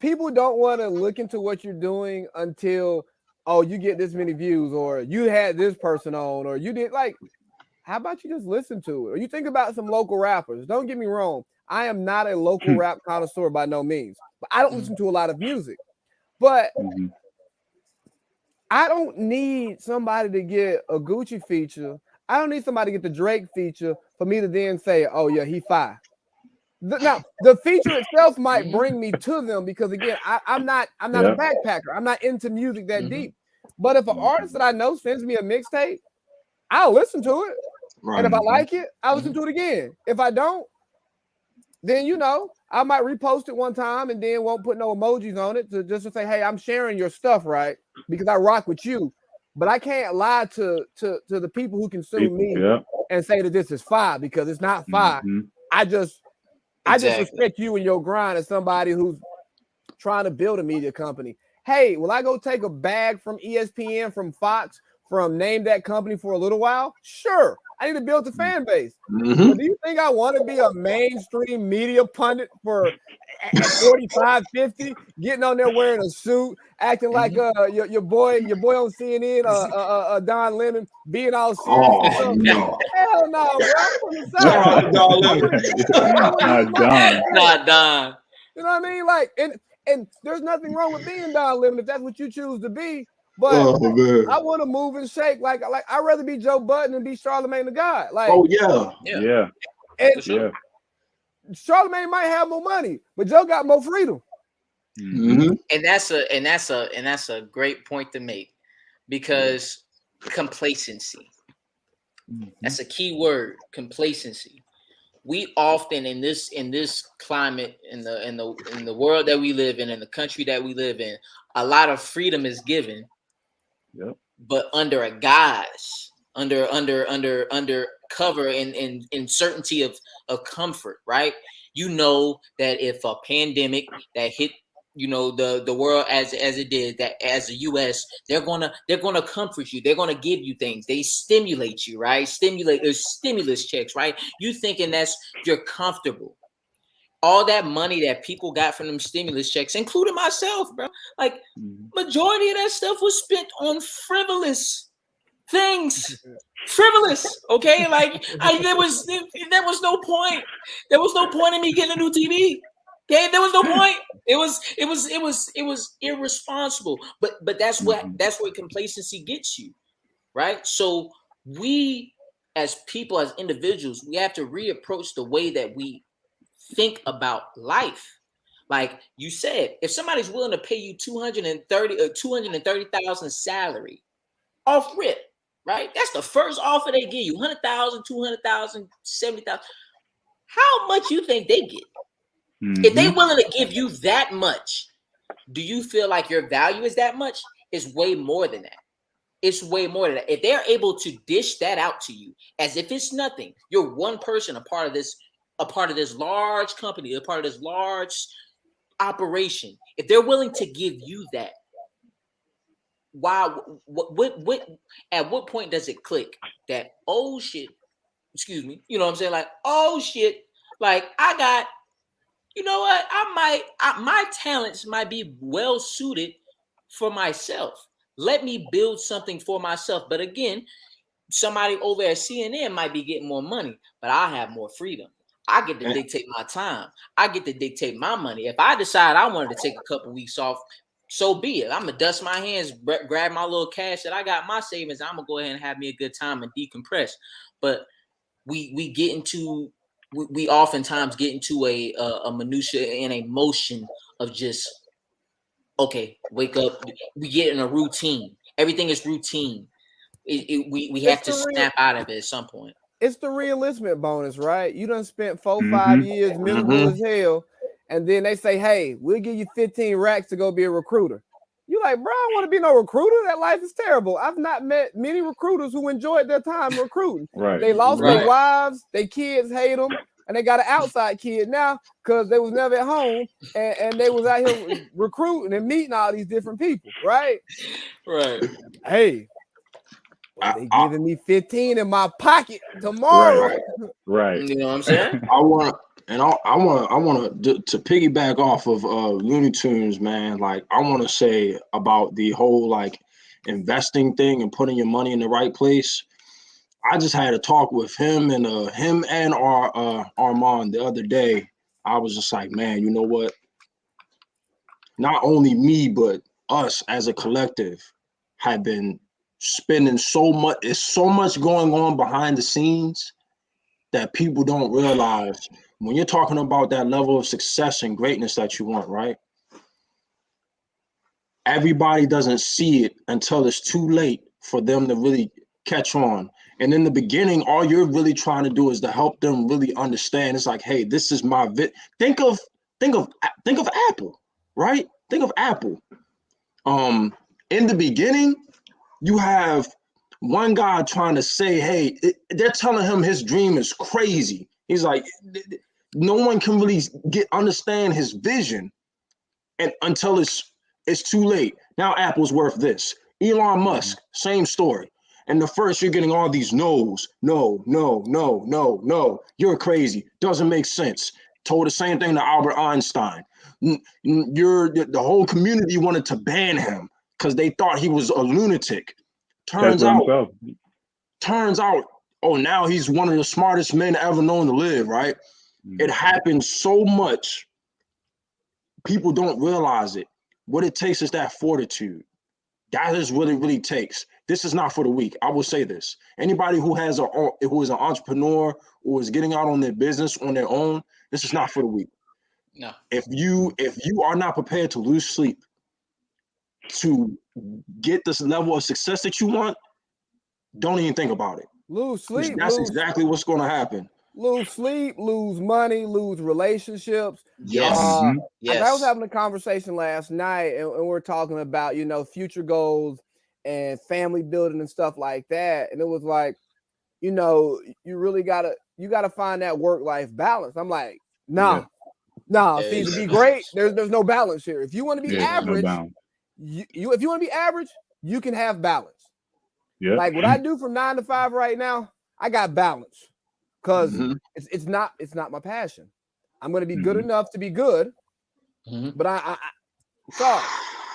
want to look into what you're doing until, oh, you get this many views, or you had this person on, or you did. Like, how about you just listen to it? Or you think about some local rappers. Don't get me wrong, I am not a local rap connoisseur by no means, but I don't listen to a lot of music. But I don't need somebody to get a Gucci feature. I don't need somebody to get the Drake feature for me to then say, oh yeah, he fire. Now, the feature itself might bring me to them, because again, I'm not a backpacker. I'm not into music that deep. But if an artist that I know sends me a mixtape, I'll listen to it. Right. And if I like it, I'll listen to it again. If I don't, then, you know, I might repost it one time and then won't put no emojis on it just to say, hey, I'm sharing your stuff, right? Because I rock with you. But I can't lie to the people who consume me and say that this is fire, because it's not fire. I just respect you and your grind as somebody who's trying to build a media company. Hey, will I go take a bag from ESPN, from Fox, from name that company for a little while? Sure. I need to build the fan base. Mm-hmm. But do you think I want to be a mainstream media pundit for at 45, 50, getting on there wearing a suit, acting like your boy on CNN, Don Lemon, being all serious and stuff? No. Hell no, bro. I'm from the South. Shout out to Don Lemon. Not Don. Not Don. You know what I mean? Like, and there's nothing wrong with being Don Lemon if that's what you choose to be. But I want to move and shake. Like I'd rather be Joe Budden than be Charlamagne the God. Like, Yeah. And Charlamagne might have more money, but Joe got more freedom. Mm-hmm. And that's a great point to make, because complacency. That's a key word, complacency. We often in this climate, in the world that we live in the country that we live in, a lot of freedom is given, but under a guise, under cover and certainty of comfort, right? You know that if a pandemic that hit, you know, the world as it did, that as the US, they're gonna comfort you, they're gonna give you things, they stimulate you, right? There's stimulus checks, right? You thinking you're comfortable. All that money that people got from them stimulus checks, including myself, bro, like majority of that stuff was spent on frivolous things. Frivolous, okay? Like there was no point. There was no point in me getting a new TV. Okay, there was no point. It was irresponsible. But that's where complacency gets you, right? So we as people, as individuals, we have to reapproach the way that we think about life. Like you said, if somebody's willing to pay you 230,000 salary off rip, right? That's the first offer they give you. 100,000, 200,000, 70,000. How much you think they get? If they're willing to give you that much, do you feel like your value is that much? It's way more than that. It's way more than that. If they're able to dish that out to you as if it's nothing, you're one person, a part of this large company, a part of this large operation. If they're willing to give you that, why? What? At what point does it click that, oh shit? Excuse me. You know what I'm saying? Like, oh shit. Like I got. You know what? My talents might be well suited for myself. Let me build something for myself. But again, somebody over at CNN might be getting more money, but I have more freedom. I get to dictate my time. I get to dictate my money. If I decide I wanted to take a couple weeks off, so be it. I'm gonna dust my hands, grab my little cash that I got, my savings. I'm gonna go ahead and have me a good time and decompress. But we get into. We oftentimes get into a minutia and a motion of just, okay, wake up. We get in a routine. Everything is routine. We have to snap out of it at some point. It's the reenlistment bonus, right? You done spent 4-5 years miserable as hell, and then they say, hey, we'll give you 15 racks to go be a recruiter. You're like, bro, I don't want to be no recruiter. That life is terrible. I've not met many recruiters who enjoyed their time recruiting. Right. They lost their wives, their kids hate them, and they got an outside kid now because they was never at home and they was out here recruiting and meeting all these different people, right? Right. Hey, they giving me 15 in my pocket tomorrow. Right. You know what I'm saying? I want to piggyback off of Looney Tunes, man. Like, I want to say about the whole like investing thing and putting your money in the right place. I just had a talk with him and Armand the other day. I was just like, man, you know what? Not only me, but us as a collective have been spending so much. There's so much going on behind the scenes that people don't realize. When you're talking about that level of success and greatness that you want, right? Everybody doesn't see it until it's too late for them to really catch on. And in the beginning, all you're really trying to do is to help them really understand. It's like, hey, this is my think of Apple, right? Think of Apple. In the beginning, you have one guy trying to say, hey, they're telling him his dream is crazy. He's like, no one can really understand his vision, and until it's too late. Now Apple's worth this. Elon Musk, same story. And the first, you're getting all these no's. No, no, no, no, no. You're crazy. Doesn't make sense. Told the same thing to Albert Einstein. The whole community wanted to ban him because they thought he was a lunatic. Turns out, oh, now he's one of the smartest men ever known to live, right? It happens so much. People don't realize it. What it takes is that fortitude. That is what it really takes. This is not for the weak. I will say this. Anybody who is an entrepreneur or is getting out on their business on their own, this is not for the weak. No. If you are not prepared to lose sleep to get this level of success that you want, don't even think about it. Lose sleep. That's exactly what's going to happen. Lose sleep, lose money, lose relationships. Yes. Yes. I was having a conversation last night, and we're talking about, future goals and family building and stuff like that. And it was like, you really gotta find that work-life balance. I'm like, nah. See, to be great, there's no balance here. If you want to be average, if you want to be average, you can have balance. Yeah. Like what I do from 9 to 5 right now, I got balance. Because it's not my passion. I'm going to be good enough to be good, but I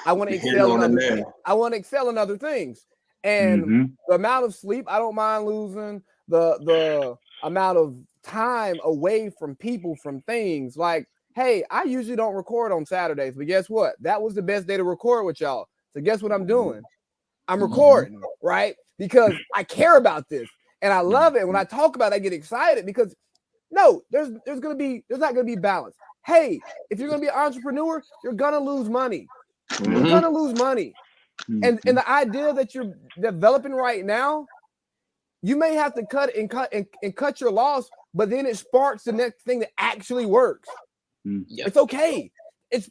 want to excel in other things. I want to excel in other things. And the amount of sleep I don't mind losing, the amount of time away from people, from things. Like, hey, I usually don't record on Saturdays, but guess what? That was the best day to record with y'all. So guess what I'm doing? I'm recording, right? Because I care about this. And I love it. When I talk about it, I get excited because there's not gonna be balance. Hey, if you're gonna be an entrepreneur, you're gonna lose money. You're gonna lose money. And the idea that you're developing right now, you may have to cut your loss, but then it sparks the next thing that actually works. Yep. It's okay.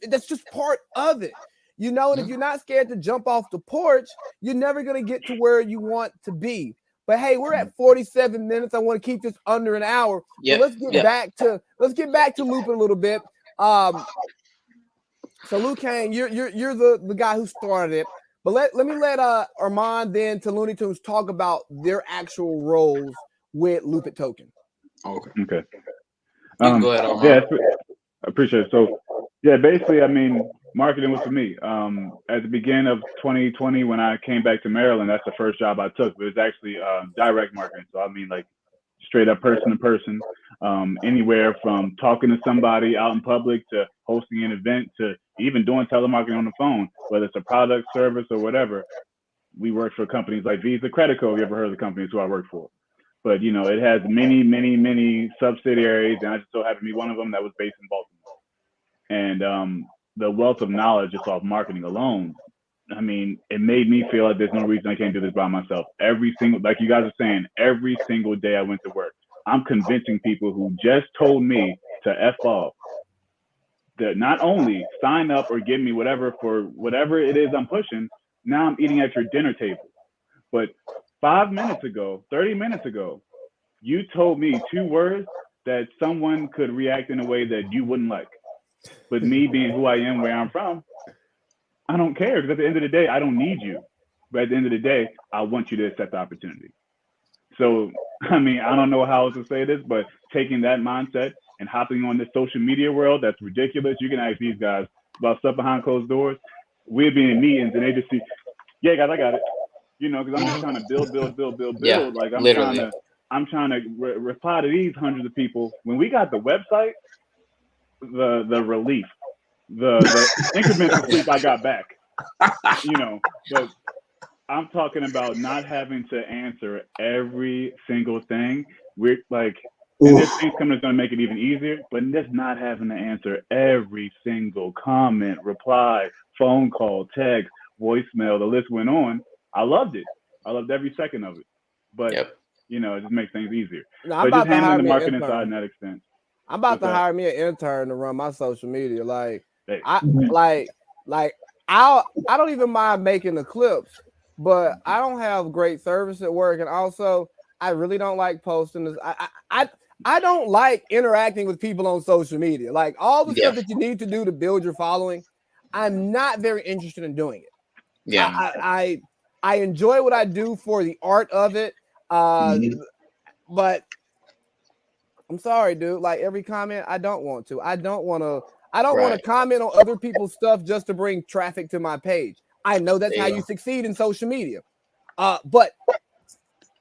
That's just part of it. And if you're not scared to jump off the porch, you're never gonna get to where you want to be. But hey, we're at 47 minutes. I want to keep this under an hour. So let's get back to Lupin a little bit. So Luke Kane, you're the guy who started it. But let me let Armand then to Looney Tunes talk about their actual roles with Lupid Token. Okay. Go ahead, Armand. Yeah, I appreciate it. So basically, I mean, marketing was for me. At the beginning of 2020, when I came back to Maryland, that's the first job I took. But it's actually direct marketing. So I mean, like straight up person to person, anywhere from talking to somebody out in public to hosting an event to even doing telemarketing on the phone, whether it's a product, service, or whatever. We work for companies like Visa, Credico. You ever heard of the companies who I work for? But it has many, many, many subsidiaries, and I just so happen to be one of them that was based in Baltimore. And the wealth of knowledge just off marketing alone, I mean, it made me feel like there's no reason I can't do this by myself. Like you guys are saying, every single day I went to work, I'm convincing people who just told me to F off, that not only sign up or give me whatever for whatever it is I'm pushing, now I'm eating at your dinner table. But 5 minutes ago, 30 minutes ago, you told me 2 words that someone could react in a way that you wouldn't like. But me being who I am, where I'm from, I don't care, because at the end of the day, I don't need you. But at the end of the day, I want you to accept the opportunity. So, I mean, I don't know how else to say this, but taking that mindset and hopping on this social media world, that's ridiculous. You can ask these guys about stuff behind closed doors. We'll be in meetings and they just see, yeah, guys, I got it. Because I'm just trying to build. Yeah, like literally. I'm trying to reply to these hundreds of people. When we got the website, the relief, the increments of sleep I got back, but I'm talking about not having to answer every single thing. We're like, and this thing's coming is going to make it even easier, but just not having to answer every single comment, reply, phone call, text, voicemail, the list went on. I loved it. I loved every second of it. But, it just makes things easier. No, but just handling the marketing side in that extent. I'm about to hire me an intern to run my social media. Like, hey. I don't even mind making the clips, but I don't have great service at work. And also, I really don't like posting this. I don't like interacting with people on social media. Like all the Yeah. stuff that you need to do to build your following, I'm not very interested in doing it. Yeah. I enjoy what I do for the art of it. But I'm sorry, dude. Like every comment, I don't want to. I don't want to comment on other people's stuff just to bring traffic to my page. I know that's how you succeed in social media. But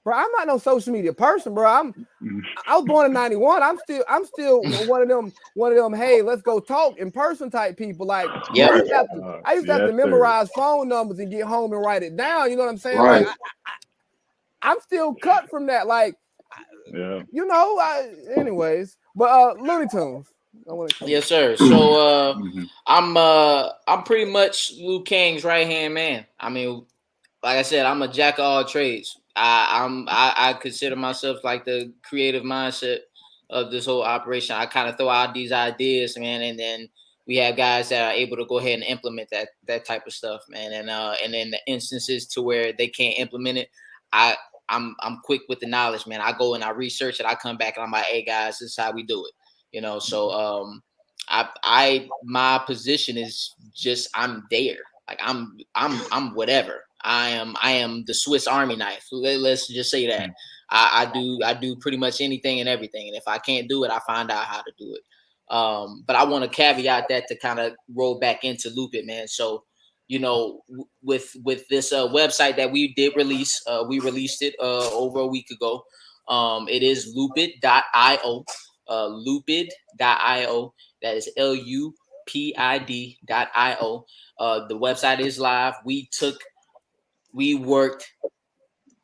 bro, I'm not no social media person, bro. I was born in '91. I'm still one of them. Hey, let's go talk in person type people. Like I used to have to memorize phone numbers and get home and write it down. You know what I'm saying? Right. Like I'm still cut from that. Like, you know. Anyways, but Looney Tunes. Yes, sir. So I'm pretty much Liu Kang's right hand man. I mean, like I said, I'm a jack of all trades. I consider myself like the creative mindset of this whole operation. I kind of throw out these ideas, man, and then we have guys that are able to go ahead and implement that type of stuff, man. And in the instances to where they can't implement it, I'm quick with the knowledge, man. I go and I research it. I come back and I'm like, hey guys, this is how we do it. You know, so my position is just I'm there. Like I'm whatever. I am the Swiss Army knife. Let's just say that. I do pretty much anything and everything. And if I can't do it, I find out how to do it. But I want to caveat that to kind of roll back into Lupid, man. So, you know, with this website that we did release, we released it over a week ago. It is lupid.io. Lupid.io. That is LUPID.io. The website is live. We worked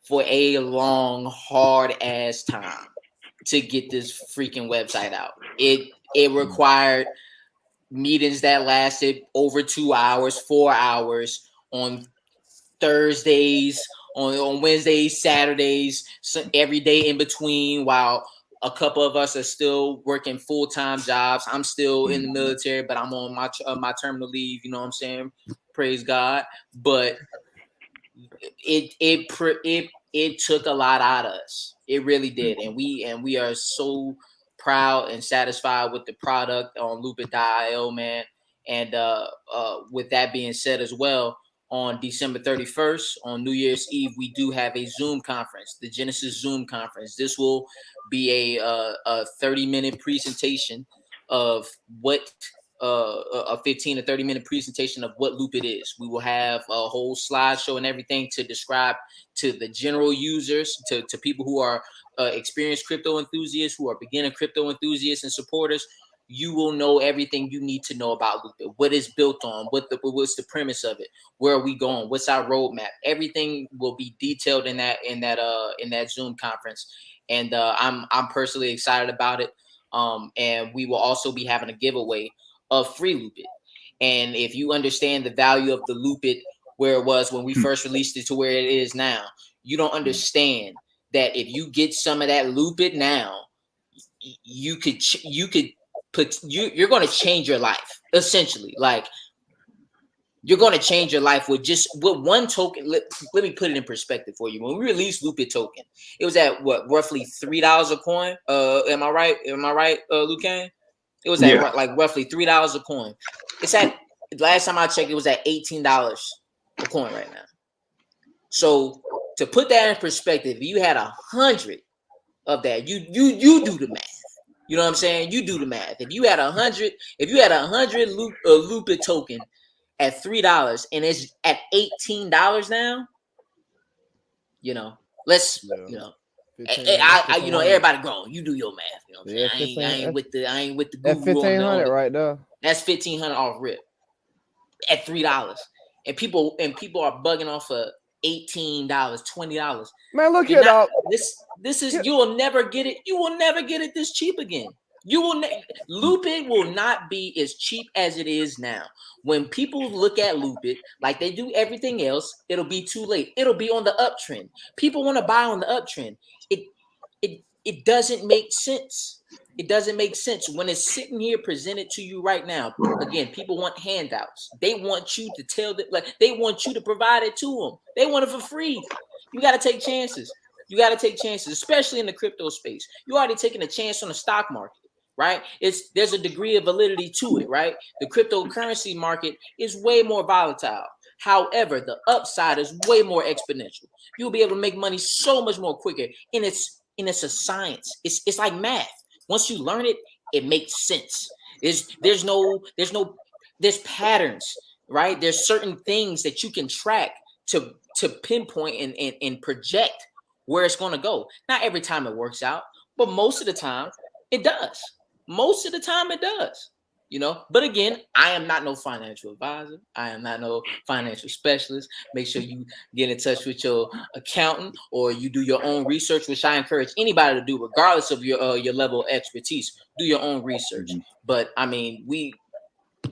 for a long, hard ass time to get this freaking website out. It required meetings that lasted over 2 hours, 4 hours on Thursdays, on Wednesdays, Saturdays, so every day in between, while a couple of us are still working full-time jobs. I'm still in the military, but I'm on my terminal leave. You know what I'm saying? Praise God. But it took a lot out of us. It really did, and we are so proud and satisfied with the product on Lupid.io, man. And with that being said, as well, on December 31st, on New Year's Eve, we do have a Zoom conference, the Genesis Zoom conference. This will be a 30-minute presentation of what a 15 to 30-minute presentation of what Lupid is. We will have a whole slideshow and everything to describe to the general users, to people who are experienced crypto enthusiasts, who are beginner crypto enthusiasts and supporters. You will know everything you need to know about Lupid, what it's built on, what's the premise of it, where are we going, what's our roadmap. Everything will be detailed in that Zoom conference, and I'm personally excited about it. And we will also be having a giveaway of free Lupid. And if you understand the value of the Lupid, where it was when we first released it to where it is now, you don't understand that if you get some of that Lupid now, you're going to change your life, essentially. Like, you're going to change your life with one token. Let me put it in perspective for you. When we released Lupid Token, it was at roughly $3 a coin. Am I right, Lucan? It was at like roughly $3 a coin. It's at, last time I checked, it was at $18 a coin right now. So to put that in perspective, you had 100 of that. You do the math. You know what I'm saying? You do the math. If you had 100 Lupid token at $3 and it's at $18 now, you know, everybody grown. You do your math. You know what I'm saying? I ain't with the guru. That's $1,500 right there. That's $1,500 off rip at $3, and people are bugging off of $18, $20. Man, look here, dog. This is you will never get it. You will never get it this cheap again. Lupid will not be as cheap as it is now. When people look at Lupid like they do everything else, it'll be too late. It'll be on the uptrend. People want to buy on the uptrend. It doesn't make sense. It doesn't make sense when it's sitting here presented to you right now. Again, people want handouts. They want you to tell them, like they want you to provide it to them. They want it for free. You got to take chances. You got to take chances, especially in the crypto space. You already taking a chance on the stock market, right? There's a degree of validity to it, right? The cryptocurrency market is way more volatile. However, the upside is way more exponential. You'll be able to make money so much more quicker. And it's a science. It's like math. Once you learn it, it makes sense. There's patterns, right? There's certain things that you can track to pinpoint and project where it's going to go. Not every time it works out, but most of the time it does. Most of the time it does. You know, but again, I am not no financial advisor. I am not no financial specialist. Make sure you get in touch with your accountant or you do your own research, which I encourage anybody to do, regardless of your level of expertise. Do your own research. But I mean,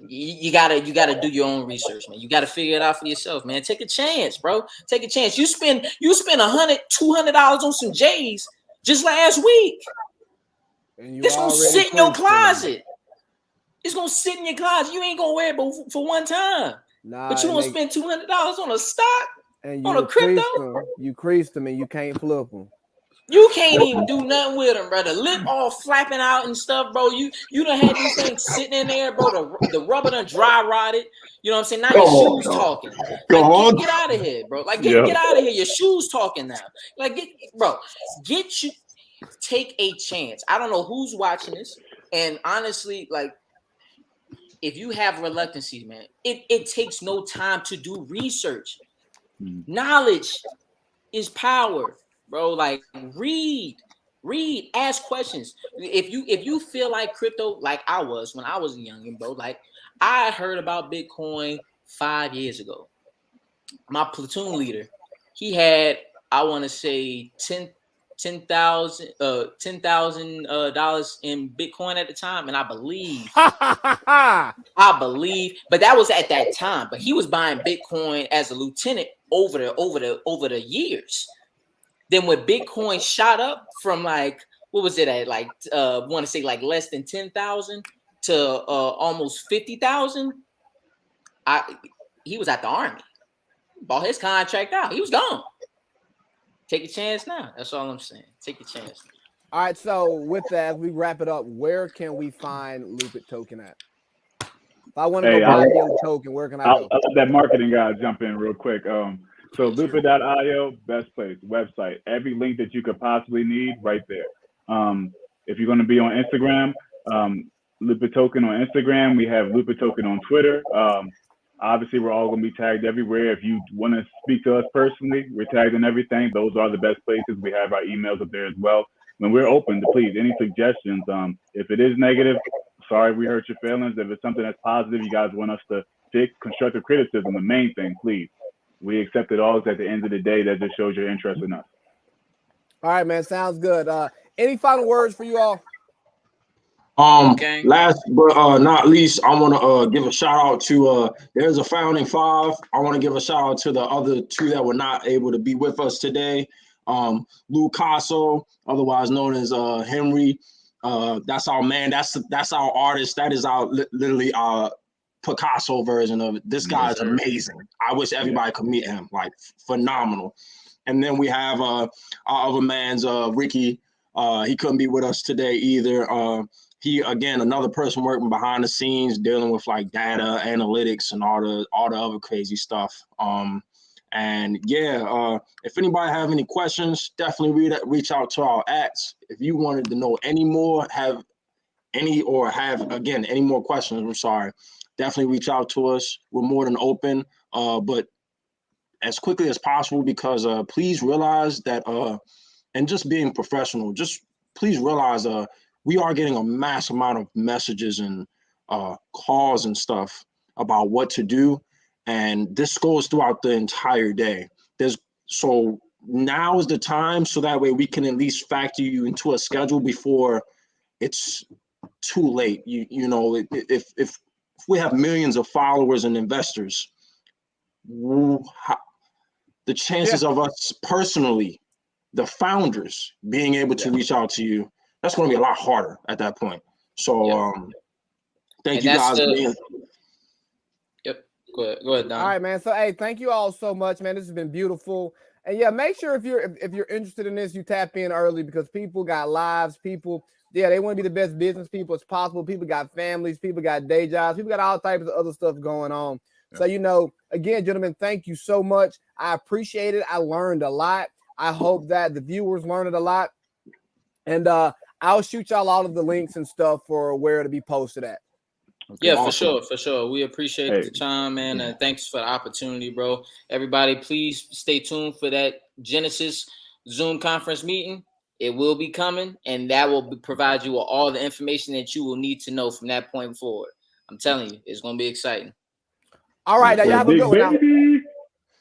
you gotta do your own research, man. You gotta figure it out for yourself, man. Take a chance, bro. Take a chance. You spend $100, $200 on some J's just last week. And it's gonna sit in your closet. It's gonna sit in your closet. You ain't gonna wear it for one time. Nah, but you want to spend $200 on a stock, and on a crypto. You creased them and you can't flip them. You can't even do nothing with them, bro. The lip all flapping out and stuff, bro. You done had these things sitting in there, bro. The rubber done dry rotted. You know what I'm saying? Now your shoes talking. Like, get out of here, bro. Like get out of here. Your shoes talking now. Like take a chance. I don't know who's watching this, and honestly, like, if you have reluctancy, man, it takes no time to do research. Knowledge is power, bro. Like read, ask questions. If you feel like crypto, like I was when I was young, bro, like I heard about Bitcoin 5 years ago. My platoon leader, he had, I want to say $10,000 in Bitcoin at the time, and I believe, but that was at that time. But he was buying Bitcoin as a lieutenant over the years. Then when Bitcoin shot up from like, what was it at, like want to say like less than 10,000 to almost 50,000, he was at the Army, bought his contract out, he was gone. Take a chance now. That's all I'm saying. Take a chance. All right. So with that, as we wrap it up, where can we find Lupid Token at? If I want to go buy your token, where can I go? I'll let that marketing guy jump in real quick. So Lupid.io, best place, website. Every link that you could possibly need, right there. If you're going to be on Instagram, Lupid Token on Instagram. We have Lupid Token on Twitter. Obviously, we're all going to be tagged everywhere. If you want to speak to us personally, we're tagged in everything. Those are the best places. We have our emails up there as well. When we're open to, please, any suggestions. If it is negative, sorry we hurt your feelings. If it's something that's positive, you guys want us to fix, constructive criticism, the main thing, please. We accept it all. At the end of the day, that just shows your interest in us. All right, man. Sounds good. Any final words for you all? Last but not least, I want to give a shout out to there's a founding five. I want to give a shout out to the other two that were not able to be with us today. Lou Casso, otherwise known as Henry. That's our man. That's our artist. That is our literally our Picasso version of it. This guy is amazing. I wish everybody could meet him. Like phenomenal. And then we have our other man's Ricky. He couldn't be with us today either. He, again, another person working behind the scenes, dealing with like data analytics and all the other crazy stuff. And yeah, if anybody have any questions, definitely reach out to our @. If you wanted to know any more, have any more questions, I'm sorry, definitely reach out to us. We're more than open, but as quickly as possible, because please realize that, and just being professional, just please realize we are getting a mass amount of messages and calls and stuff about what to do. And this goes throughout the entire day. So now is the time, so that way we can at least factor you into a schedule before it's too late. You know, if we have millions of followers and investors, the chances of us personally, the founders, being able to reach out to you, that's going to be a lot harder at that point. So thank you guys. Go ahead, Don. All right, man. So, hey, thank you all so much, man. This has been beautiful. And yeah, make sure if you're interested in this, you tap in early because people got lives. People, yeah, they want to be the best business people as possible. People got families. People got day jobs. People got all types of other stuff going on. So, again, gentlemen, thank you so much. I appreciate it. I learned a lot. I hope that the viewers learned a lot. And I'll shoot y'all all of the links and stuff for where to be posted at. Okay. Yeah, awesome. For sure. We appreciate the time, man. And thanks for the opportunity, bro. Everybody, please stay tuned for that Genesis Zoom conference meeting. It will be coming, and that will provide you with all the information that you will need to know from that point forward. I'm telling you, it's going to be exciting. All right, now y'all have a good one now.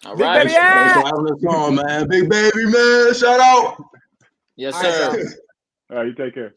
All Big right. Baby, yeah. Thanks for having us on, man. Big Baby, man. Shout out. Yes, sir. All right, you take care.